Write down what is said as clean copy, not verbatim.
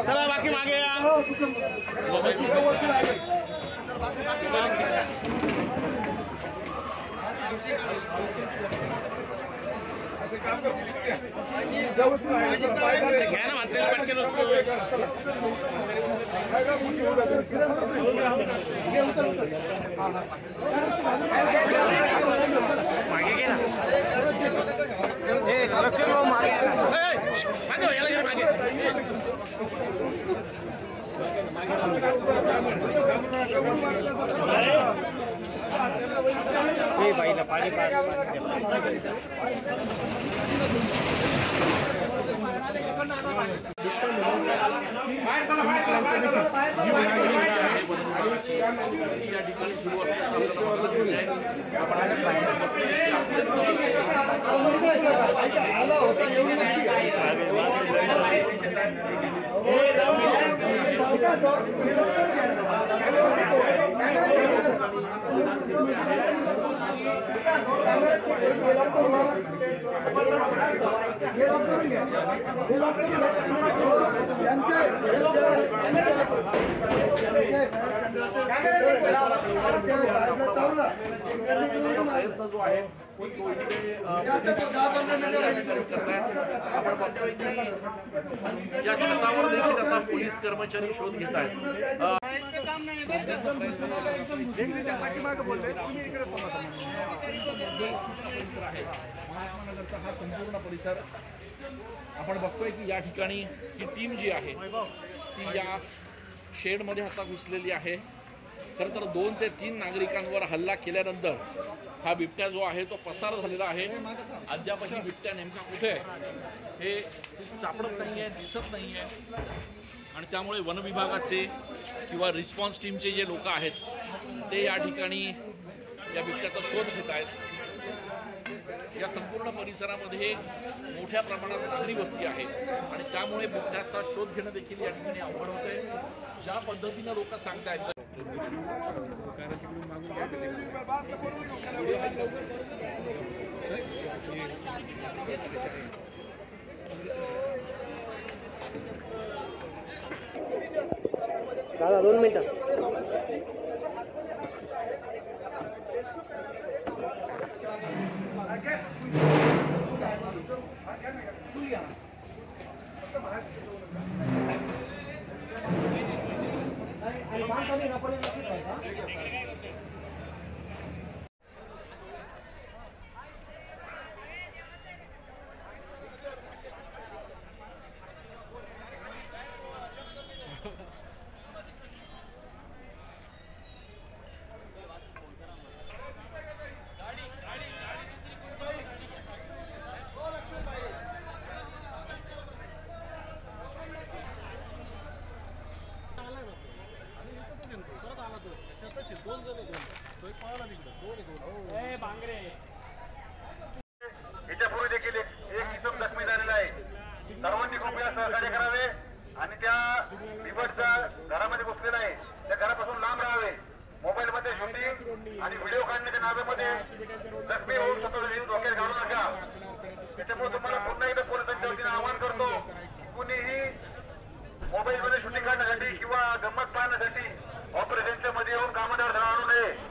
चला बाकी मागे या। घ्या ना मात्र पटकन मागे घे ना मागे बाईला पाणी या ठिकाणी सुरू जो आहे या छतावर देखील आता पोलीस कर्मचारी शोध घेत आहेत। महानगरचा हा संपूर्ण परिसर आपण बघतोय की या ठिकाणी ही टीम जी आहे ती या शेडमध्ये आता घुसलेली आहे। खरं तर 2 ते 3 नागरिकांवर हल्ला केल्यानंतर हा बिबट्या जो आहे तो पसार झालेला आहे। अद्यापही बिबट्या नेमका कुठे आहे हे सापडत नाही आहे, दिसत नाही आहे आणि त्यामुळे वन विभागाचे किंवा रिस्पॉन्स टीमचे जे लोक आहेत ते या ठिकाणी या बिबट्याचा शोध घेत आहेत। या संपूर्ण परिसरामध्ये मोठ्या प्रमाणात नागरी वस्ती आहे आणि त्यामुळे बिबट्याचा शोध घेणं देखील या ठिकाणी अवघड होतंय। ज्या पद्धतीनं लोक सांगतायत दादा 2 मिनिटं याच्यापूर्वी देखील एक इसम जखमी झालेला आहे। सर्वांनी कृपया सहकार्य करावे आणि त्या बिबटच्या घरामध्ये घुसलेला आहे त्या घरापासून लांब राहावे। मोबाईल मध्ये शूटिंग आणि व्हिडिओ काढण्याच्या नादामध्ये जखमी होऊन स्वतःचा जीव धोक्यात घालू नका। त्याच्यामुळे तुम्हाला पुन्हा एकदा पोलिसांच्या वतीने आवाहन करतो की कुणीही मोबाईल मध्ये शूटिंग काढण्यासाठी किंवा गंमत पाहण्यासाठी ऑपरेशनच्या मध्ये येऊन कामावर आणू नये।